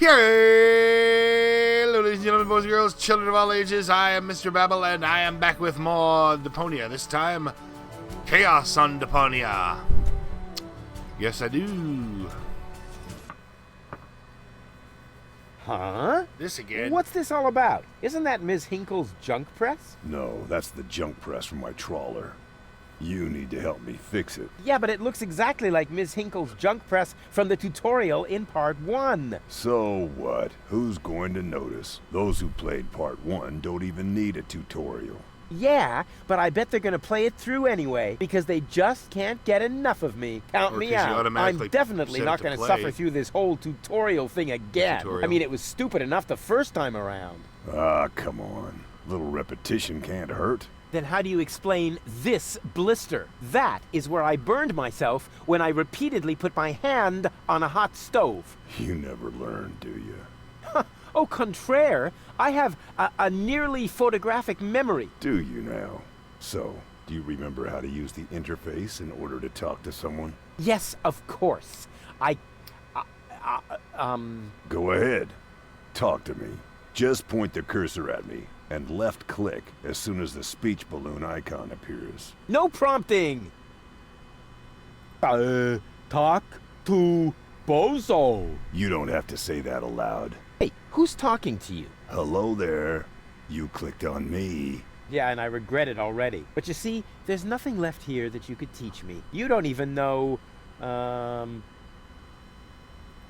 Hello, ladies and gentlemen, boys and girls, children of all ages. I am Mr. Babble, and I am back with more Deponia. This time, Chaos on Deponia. Yes, I do. Huh? This again. What's this all about? Isn't that Ms. Hinkle's junk press? No, that's the junk press from my trawler. You need to help me fix it. Yeah, but it looks exactly like Ms. Hinkle's junk press from the tutorial in Part 1. So what? Who's going to notice? Those who played Part 1 don't even need a tutorial. Yeah, but I bet they're going to play it through anyway, because they just can't get enough of me. Count me out. I'm definitely not going to suffer through this whole tutorial thing again. I mean, it was stupid enough the first time around. Ah, come on. A little repetition can't hurt. Then how do you explain this blister? That is where I burned myself when I repeatedly put my hand on a hot stove. You never learn, do you? Au contraire, I have a nearly photographic memory. Do you now? So, do you remember how to use the interface in order to talk to someone? Yes, of course. Go ahead. Talk to me. Just point the cursor at me and left click as soon as the speech balloon icon appears. No prompting! Talk to Bozo. You don't have to say that aloud. Hey, who's talking to you? Hello there. You clicked on me. Yeah, and I regret it already. But you see, there's nothing left here that you could teach me. You don't even know,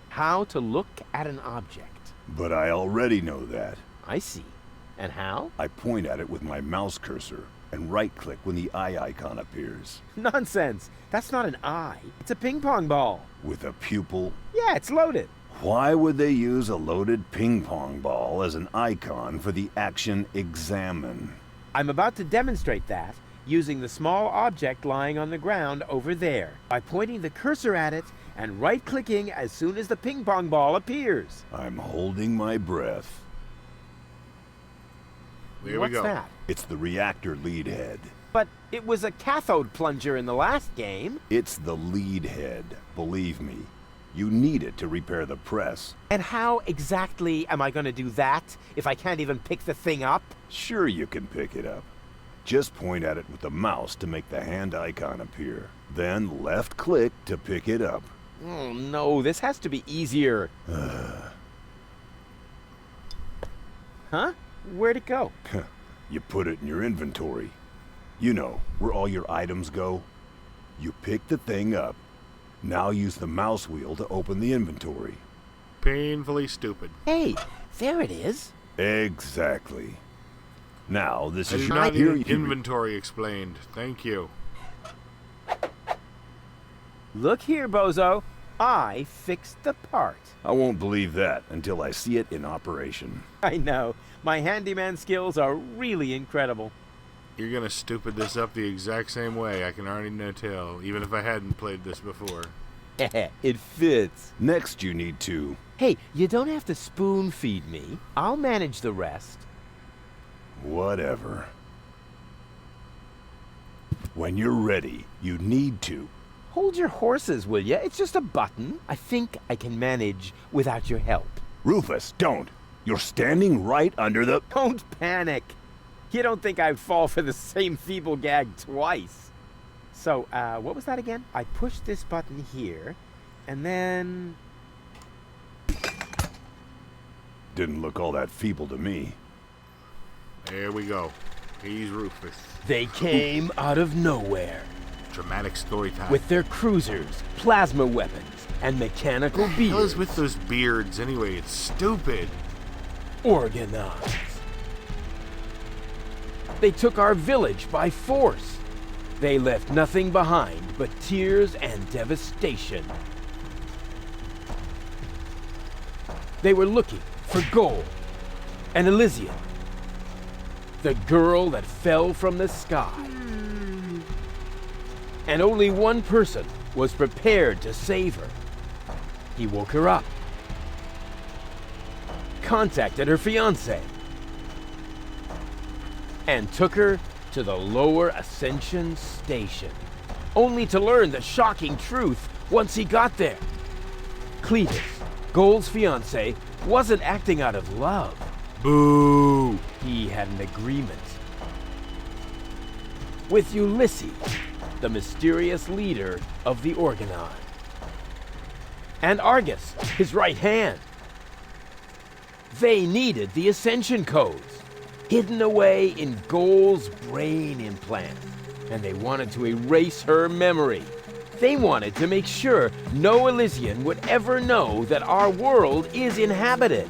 how to look at an object. But I already know that. I see. And how? I point at it with my mouse cursor and right-click when the eye icon appears. Nonsense. That's not an eye. It's a ping pong ball. With a pupil? Yeah, it's loaded. Why would they use a loaded ping pong ball as an icon for the action examine? I'm about to demonstrate that using the small object lying on the ground over there by pointing the cursor at it and right-clicking as soon as the ping pong ball appears. I'm holding my breath. There we go. What's that? It's the reactor lead head. But it was a cathode plunger in the last game. It's the lead head, believe me. You need it to repair the press. And how exactly am I going to do that if I can't even pick the thing up? Sure you can pick it up. Just point at it with the mouse to make the hand icon appear. Then left click to pick it up. Oh no, this has to be easier. Huh? Where'd it go? You put it in your inventory. You know, where all your items go. You pick the thing up. Now use the mouse wheel to open the inventory. Painfully stupid. Hey, there it is. Exactly. Now, this I is did your not need inventory explained. Thank you. Look here, Bozo. I fixed the part. I won't believe that until I see it in operation. I know. My handyman skills are really incredible. You're gonna stupid this up the exact same way. I can already tell, even if I hadn't played this before. It fits. Next, you need to... Hey, you don't have to spoon feed me. I'll manage the rest. Whatever. When you're ready, you need to... Hold your horses, will ya? It's just a button. I think I can manage without your help. Rufus, don't! You're standing right under the... Don't panic. You don't think I'd fall for the same feeble gag twice. So, what was that again? I pushed this button here, and then... Didn't look all that feeble to me. There we go. He's Rufus. They came out of nowhere. Dramatic story time. With their cruisers, plasma weapons, and mechanical What the hell is beards. with those beards anyway? It's stupid. Organized. They took our village by force. They left nothing behind but tears and devastation. They were looking for gold and Elysium, the girl that fell from the sky. And only one person was prepared to save her. He woke her up, contacted her fiancé, and took her to the lower Ascension Station, only to learn the shocking truth once he got there. Cletus Gold's fiancé wasn't acting out of love. Boo! He had an agreement with Ulysses, the mysterious leader of the Organon, and Argus, his right hand. They needed the Ascension codes, hidden away in Gold's brain implant, and they wanted to erase her memory. They wanted to make sure no Elysian would ever know that our world is inhabited.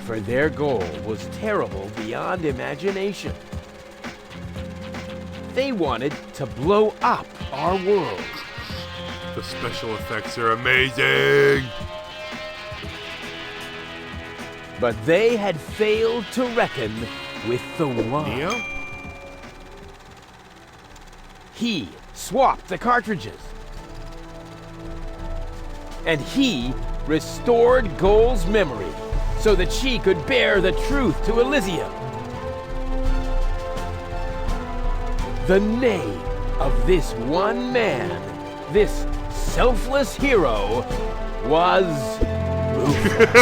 For their goal was terrible beyond imagination. They wanted to blow up our world. The special effects are amazing! But they had failed to reckon with the one. Neo? He swapped the cartridges. And he restored Gold's memory so that she could bear the truth to Elysium. The name of this one man, this selfless hero, was Rufus.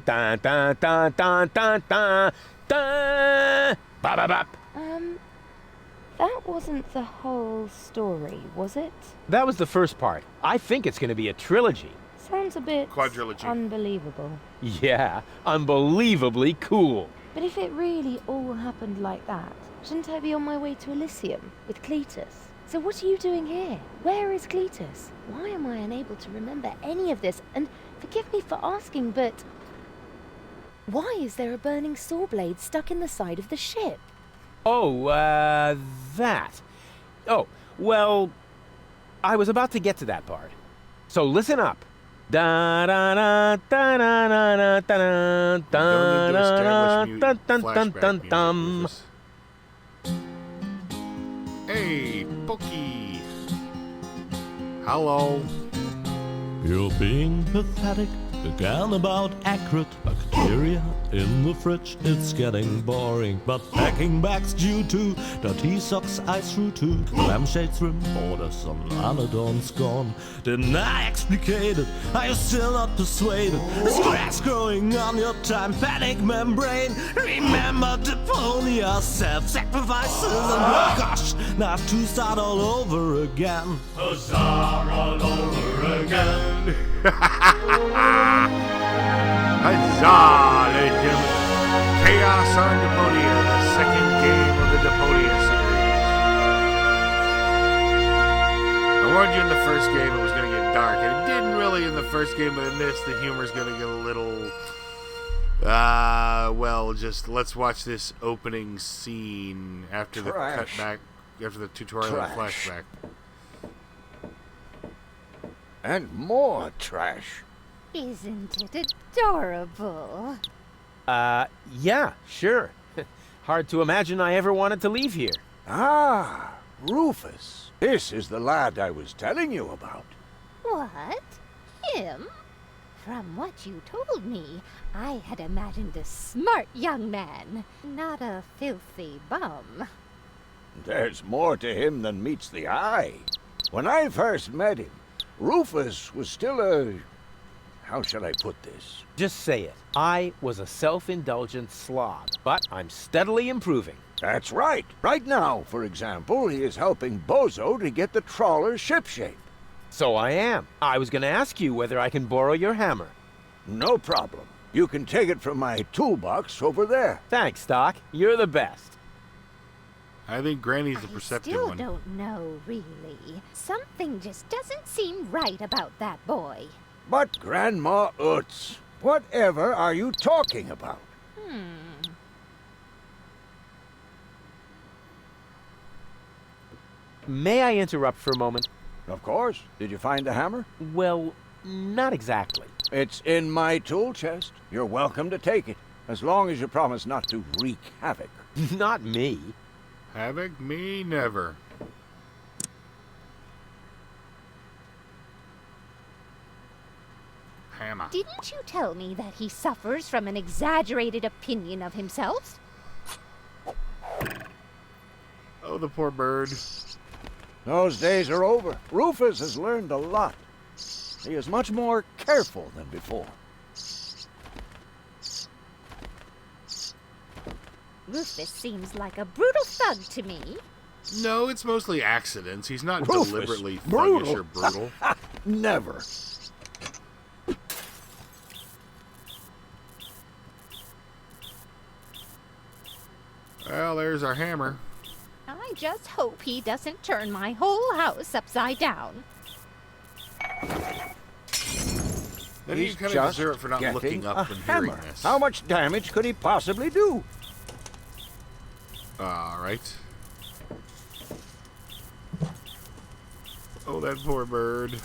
Dun, dun, dun, dun, dun, dun, dun. Ba-ba-bop. That wasn't the whole story, was it? That was the first part. I think it's going to be a trilogy. Sounds a bit quadrilogy. Unbelievable. Yeah, unbelievably cool. But if it really all happened like that, shouldn't I be on my way to Elysium with Cletus? So what are you doing here? Where is Cletus? Why am I unable to remember any of this? And forgive me for asking, but why is there a burning saw blade stuck in the side of the ship? Oh, that. Oh, well, I was about to get to that part. So listen up. Da da da da da da da da da da da da. Hey, Pokey. Hello. You're being pathetic again about accurate bacteria in the fridge. It's getting boring, but packing bags due to dirty socks I threw to the lampshades rim borders some anodons gone. Didn't I explicate it? Are you still not persuaded? There's cracks growing on your tympanic membrane. Remember Deponia, self-sacrifices, and oh gosh, now I have to start all over again. Start all over again. Huzzah, ladies and gentlemen. Chaos on Deponia, the second game of the Deponia series. I warned you in the first game it was going to get dark, and it didn't really in the first game, but in this, the humor's going to get a little... well, just let's watch this opening scene after the cutback, after the tutorial and flashback. And more trash. Isn't it adorable? Yeah, sure. Hard to imagine I ever wanted to leave here. Ah, Rufus. This is the lad I was telling you about. What? Him? From what you told me, I had imagined a smart young man, not a filthy bum. There's more to him than meets the eye. When I first met him, Rufus was still a... How shall I put this? Just say it. I was a self-indulgent slob, but I'm steadily improving. That's right. Right now, for example, he is helping Bozo to get the trawler shipshape. So I am. I was going to ask you whether I can borrow your hammer. No problem. You can take it from my toolbox over there. Thanks, Doc. You're the best. I think Granny's the perceptive one. I still don't know, really. Something just doesn't seem right about that boy. But Grandma Utz, whatever are you talking about? May I interrupt for a moment? Of course. Did you find the hammer? Well, not exactly. It's in my tool chest. You're welcome to take it, as long as you promise not to wreak havoc. Not me. Havoc? Me? Never. hammer. Didn't you tell me that he suffers from an exaggerated opinion of himself? Oh, the poor bird. Those days are over. Rufus has learned a lot. He is much more careful than before. Rufus seems like a brutal thug to me. No, it's mostly accidents. He's not Rufus, deliberately brutal. thuggish or brutal. Never. Well, there's our hammer. I just hope he doesn't turn my whole house upside down. Then He's you kind of just deserve it for not getting looking a up and hearing hammer. this. How much damage could he possibly do? All right. Oh, that poor bird.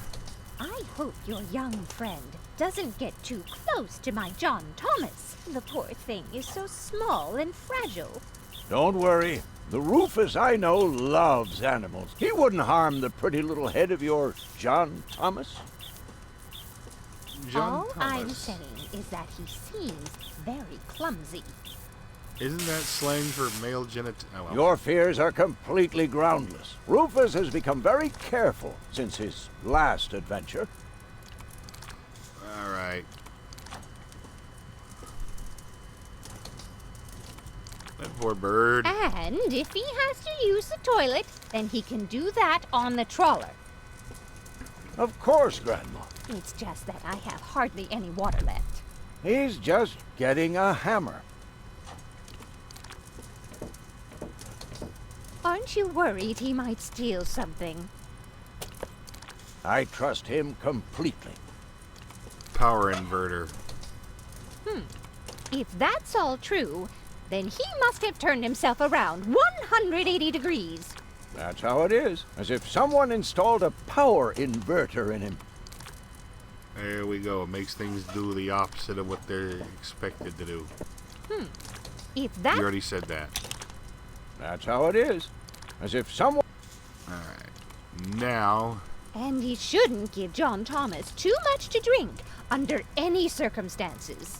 I hope your young friend doesn't get too close to my John Thomas. The poor thing is so small and fragile. Don't worry. The Rufus I know loves animals. He wouldn't harm the pretty little head of your John Thomas. John All I'm Thomas. saying is that he seems very clumsy. Isn't that slang for male genit? Oh, well. Your fears are completely groundless. Rufus has become very careful since his last adventure. All right. That poor bird. And if he has to use the toilet, then he can do that on the trawler. Of course, Grandma. It's just that I have hardly any water left. He's just getting a hammer. Aren't you worried he might steal something? I trust him completely. Power inverter. If that's all true, then he must have turned himself around 180 degrees. That's how it is. As if someone installed a power inverter in him. There we go. It makes things do the opposite of what they're expected to do. If You that... already said that. That's how it is. As if someone... All right. Now, And he shouldn't give John Thomas too much to drink under any circumstances.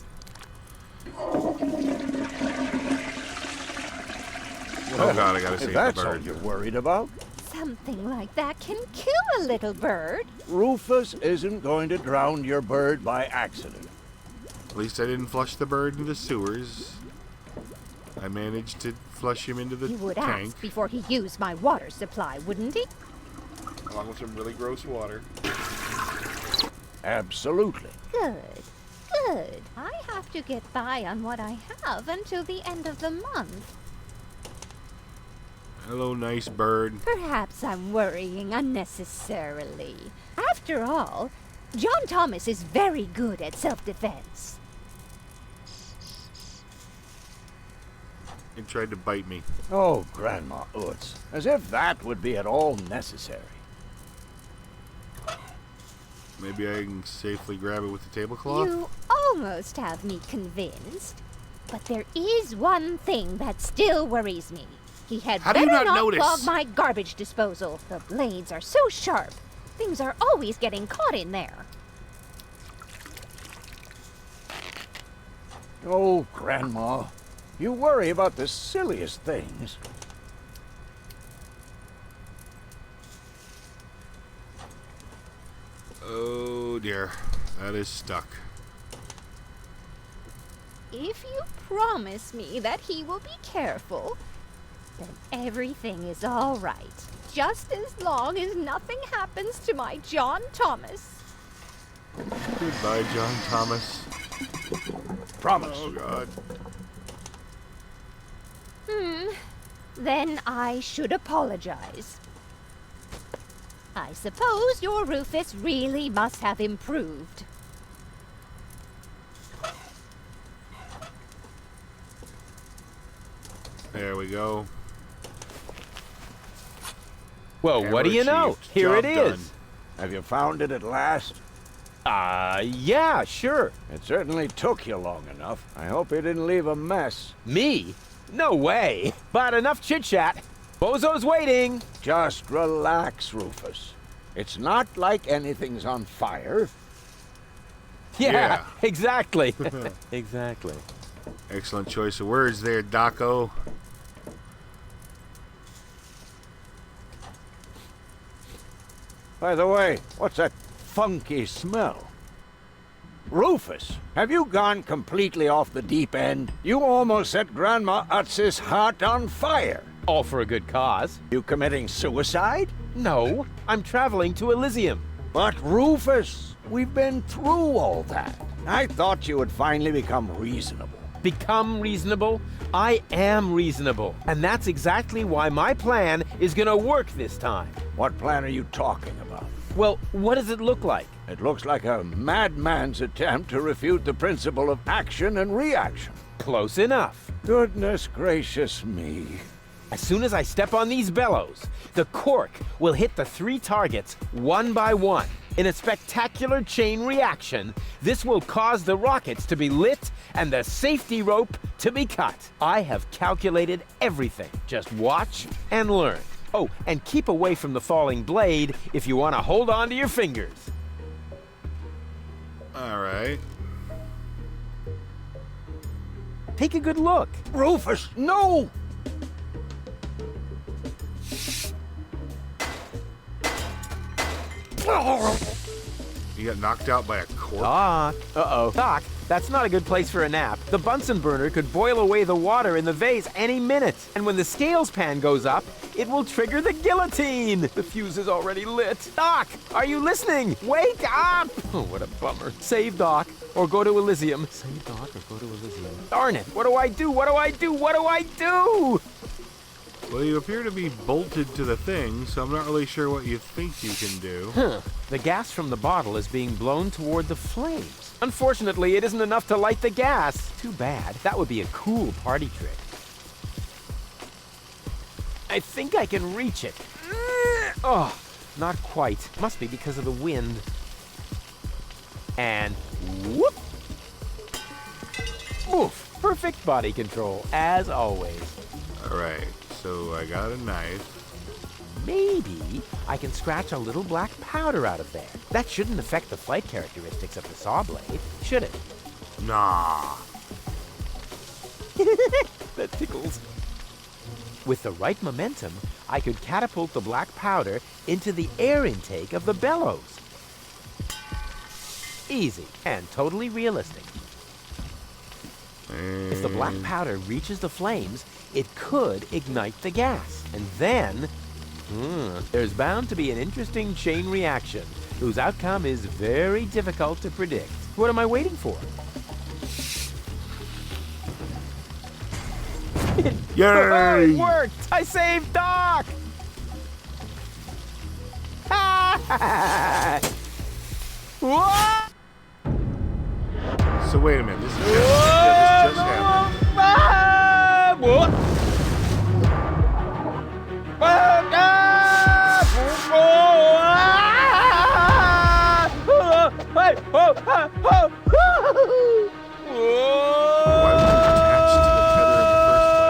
oh God, I gotta If save the that's all bird. you're worried about, Something like that can kill a little bird. Rufus isn't going to drown your bird by accident. At least I didn't flush the bird into the sewers. I managed to flush him into the He would tank. ask before he used my water supply, wouldn't he? Along with some really gross water. Absolutely. Good. Good. I have to get by on what I have until the end of the month. Hello, nice bird. Perhaps I'm worrying unnecessarily. After all, John Thomas is very good at self-defense. He tried to bite me. Oh, Grandma Utz. As if that would be at all necessary. Maybe I can safely grab it with the tablecloth? You almost have me convinced. But there is one thing that still worries me. He had How do you better not notice? clog my garbage disposal. The blades are so sharp. Things are always getting caught in there. Oh, Grandma. You worry about the silliest things. Oh dear, that is stuck. If you promise me that he will be careful, then everything is all right. Just as long as nothing happens to my John Thomas. Goodbye, John Thomas. Promise. Oh God. Then I should apologize. I suppose your Rufus really must have improved. There we go. Well, what do you know? achieved. Here it Job is. done. Have you found it at last? Yeah, sure. It certainly took you long enough. I hope you didn't leave a mess. Me? No way. But enough chit-chat. Bozo's waiting. Just relax, Rufus. It's not like anything's on fire. Yeah. Exactly. Exactly. Excellent choice of words there, Doco. By the way, what's that funky smell? Rufus, have you gone completely off the deep end? You almost set Grandma Utz's heart on fire. All for a good cause. You committing suicide? No, I'm traveling to Elysium. But Rufus, we've been through all that. I thought you would finally become reasonable. Become reasonable? I am reasonable. And that's exactly why my plan is gonna work this time. What plan are you talking about? Well, what does it look like? It looks like a madman's attempt to refute the principle of action and reaction. Close enough. Goodness gracious me. As soon as I step on these bellows, the cork will hit the 3 targets one by one. In a spectacular chain reaction, this will cause the rockets to be lit and the safety rope to be cut. I have calculated everything. Just watch and learn. Oh, and keep away from the falling blade if you want to hold on to your fingers. All right. Take a good look. Rufus, no! You got knocked out by a cork? Doc. Uh-oh. Doc, that's not a good place for a nap. The Bunsen burner could boil away the water in the vase any minute. And when the scales pan goes up, it will trigger the guillotine. The fuse is already lit. Doc, are you listening? Wake up! Oh, what a bummer. Save Doc or go to Elysium. Save Doc or go to Elysium. Darn it. What do I do? What do I do? What do I do? Well, you appear to be bolted to the thing, so I'm not really sure what you think you can do. The gas from the bottle is being blown toward the flames. Unfortunately, it isn't enough to light the gas. Too bad. That would be a cool party trick. I think I can reach it. Oh, not quite. Must be because of the wind. And whoop! Oof! Perfect body control, as always. All right. So I got a knife. Maybe I can scratch a little black powder out of there. That shouldn't affect the flight characteristics of the saw blade, should it? Nah. That tickles. With the right momentum, I could catapult the black powder into the air intake of the bellows. Easy and totally realistic. If the black powder reaches the flames, it could ignite the gas. And then, there's bound to be an interesting chain reaction whose outcome is very difficult to predict. What am I waiting for? Yay! It worked! I saved Doc! What? So wait a minute, this just happened. What? Why were you attached to the tether in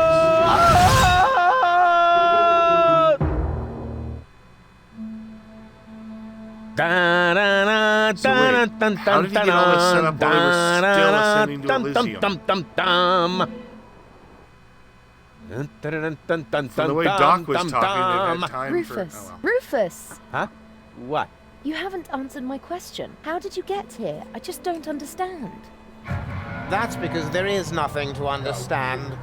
the So wait, how did he get all this set up while they were still ascending to Elysium? From the way Doc was talking, they've had time Rufus, for... Oh, well. Rufus! Huh? What? You haven't answered my question. How did you get here? I just don't understand. That's because there is nothing to understand.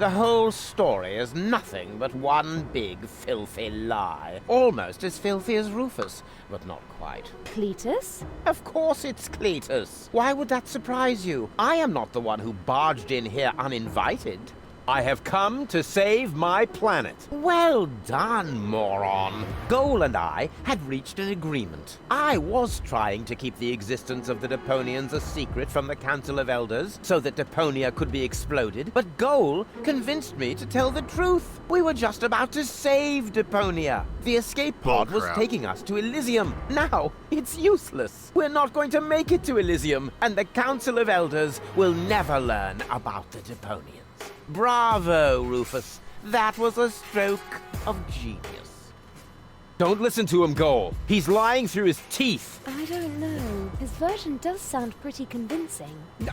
The whole story is nothing but one big filthy lie. Almost as filthy as Rufus, but not quite. Cletus? Of course it's Cletus. Why would that surprise you? I am not the one who barged in here uninvited. I have come to save my planet. Well done, moron. Goal and I had reached an agreement. I was trying to keep the existence of the Deponians a secret from the Council of Elders so that Deponia could be exploded, but Goal convinced me to tell the truth. We were just about to save Deponia. The escape pod was taking us to Elysium. Now, it's useless. We're not going to make it to Elysium, and the Council of Elders will never learn about the Deponians. Bravo, Rufus. That was a stroke of genius. Don't listen to him, Goal. He's lying through his teeth. I don't know. His version does sound pretty convincing.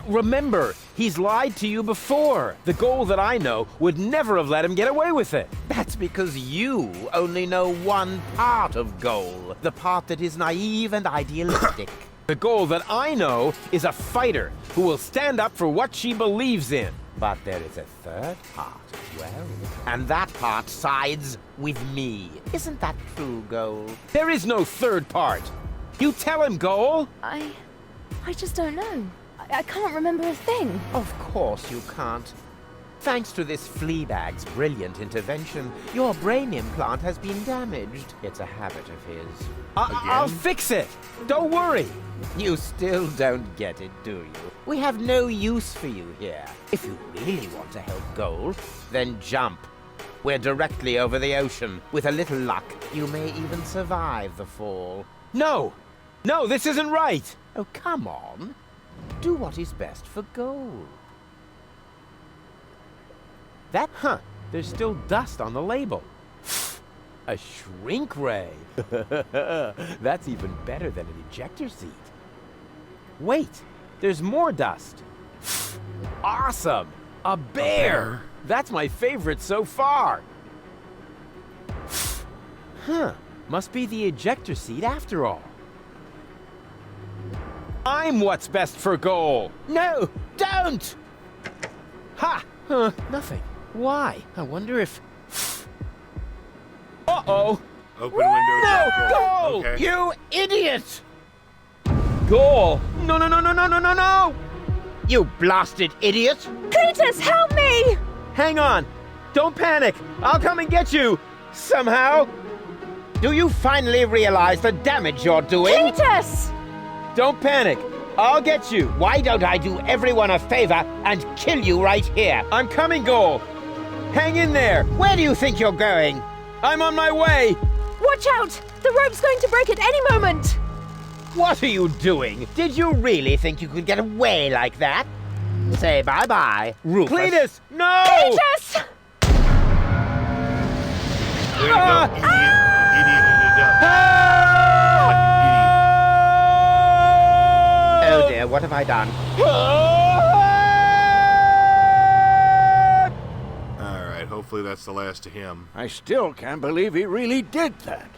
Remember, he's lied to you before. The Goal that I know would never have let him get away with it. That's because you only know one part of Goal. The part that is naive and idealistic. The Goal that I know is a fighter who will stand up for what she believes in. But there is a third part as well. And that part sides with me. Isn't that true, Goal? There is no third part. You tell him, Goal. I just don't know. I can't remember a thing. Of course you can't. Thanks to this Fleabag's brilliant intervention, your brain implant has been damaged. It's a habit of his. I'll fix it. Don't worry. You still don't get it, do you? We have no use for you here. If you really want to help Goal, then jump. We're directly over the ocean. With a little luck, you may even survive the fall. No! No, this isn't right! Oh, come on. Do what is best for Goal. There's still dust on the label. A shrink ray. That's even better than an ejector seat. Wait, there's more dust. Awesome! A bear! That's my favorite so far. Must be the ejector seat after all. I'm what's best for Goal. No, don't! Nothing. Why? I wonder if... Uh-oh! Open window. No! Goal! Okay. You idiot! Goal! No, no, no, no, no, no, no, no! You blasted idiot! Cletus, help me! Hang on! Don't panic! I'll come and get you! Somehow! Do you finally realize the damage you're doing? Cletus! Don't panic! I'll get you! Why don't I do everyone a favor and kill you right here? I'm coming, Goal! Hang in there! Where do you think you're going? I'm on my way! Watch out! The rope's going to break at any moment! What are you doing? Did you really think you could get away like that? Say bye-bye, Rufus. Cletus! No! Cletus! There you go. Idiot in the duck. Oh dear, what have I done? Alright, hopefully that's the last of him. I still can't believe he really did that.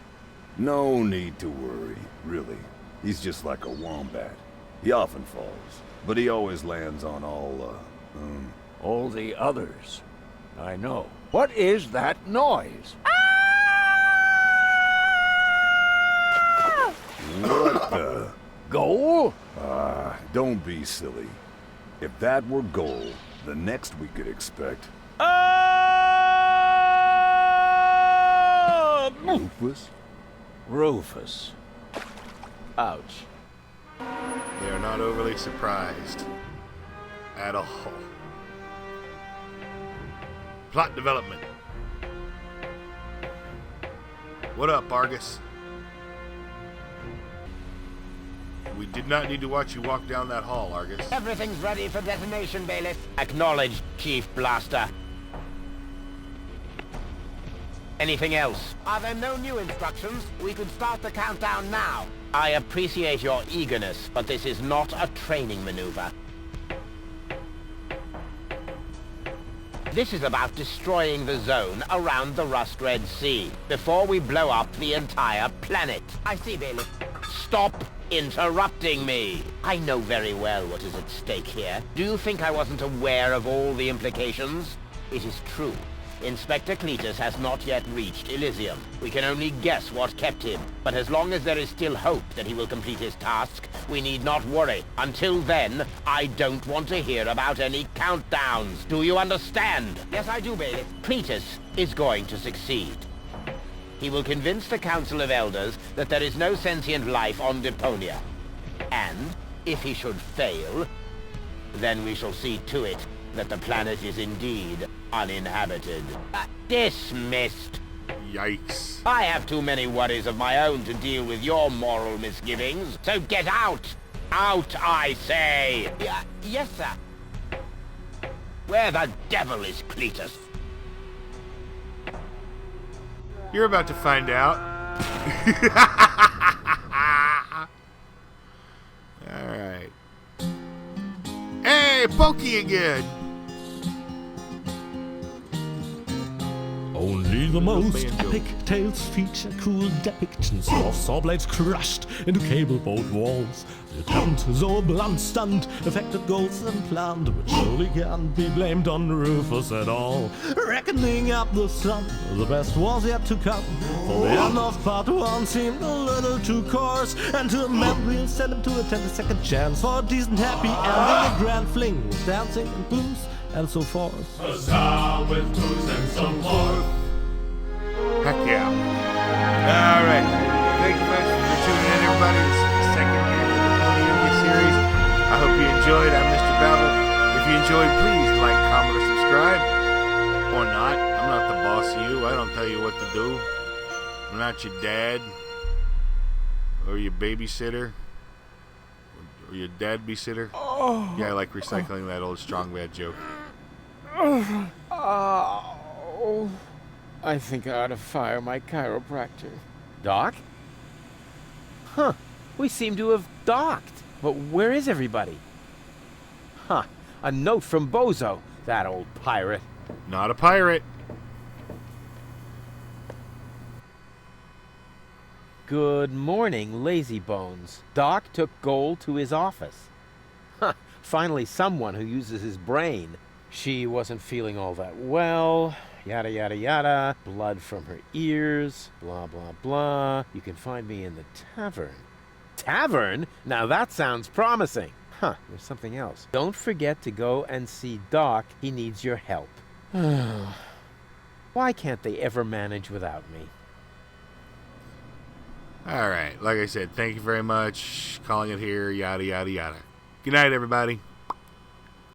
No need to worry, really. He's just like a wombat. He often falls, but he always lands on All the others. I know. What is that noise? What the? Goal? Don't be silly. If that were Goal, the next we could expect... Rufus? Rufus. Ouch. They are not overly surprised. At all. Plot development. What up, Argus? We did not need to watch you walk down that hall, Argus. Everything's ready for detonation, Bailiff. Acknowledged, Chief Blaster. Anything else? Are there no new instructions? We could start the countdown now. I appreciate your eagerness, but this is not a training maneuver. This is about destroying the zone around the Rust Red Sea before we blow up the entire planet. I see, Bailiff. Stop interrupting me. I know very well what is at stake here. Do you think I wasn't aware of all the implications? It is true. Inspector Cletus has not yet reached Elysium. We can only guess what kept him. But as long as there is still hope that he will complete his task, we need not worry. Until then, I don't want to hear about any countdowns. Do you understand? Yes, I do, Bailiff. Cletus is going to succeed. He will convince the Council of Elders that there is no sentient life on Deponia. And, if he should fail, then we shall see to it that the planet is indeed uninhabited. Dismissed. Yikes. I have too many worries of my own to deal with your moral misgivings, so get out! Out, I say! Yes, sir. Where the devil is Cletus? You're about to find out. Alright. Hey, Pokey again! Only the most epic tales feature cool depictions of saw blades crushed into cable boat walls. The attempt, though a blunt stunt, affected goals and planned, but surely can't be blamed on Rufus at all. Reckoning up the sum, the best was yet to come. For the end of part 1 seemed a little too coarse, and to amend we'll send him to attempt a second chance for a decent happy ending, a grand fling with dancing and booze and so forth. A star with booze and so forth. Heck yeah. Alright. Thank you guys for tuning in, everybody. This is the second year of the Deponia series. I hope you enjoyed. I'm Mr. Babble. If you enjoyed, please like, comment, or subscribe. Or not. I'm not the boss of you. I don't tell you what to do. I'm not your dad. Or your babysitter. Or your dad-be-sitter. Oh. Yeah, I like recycling that old strong bad joke. I think I ought to fire my chiropractor. Doc? Huh. We seem to have docked. But where is everybody? Huh. A note from Bozo, that old pirate. Not a pirate. Good morning, lazy bones. Doc took Gold to his office. Huh. Finally someone who uses his brain. She wasn't feeling all that well. Yada, yada, yada. Blood from her ears. Blah, blah, blah. You can find me in the tavern. Tavern? Now that sounds promising. Huh, there's something else. Don't forget to go and see Doc. He needs your help. Why can't they ever manage without me? Alright, like I said, thank you very much. Calling it here, yada, yada, yada. Good night, everybody.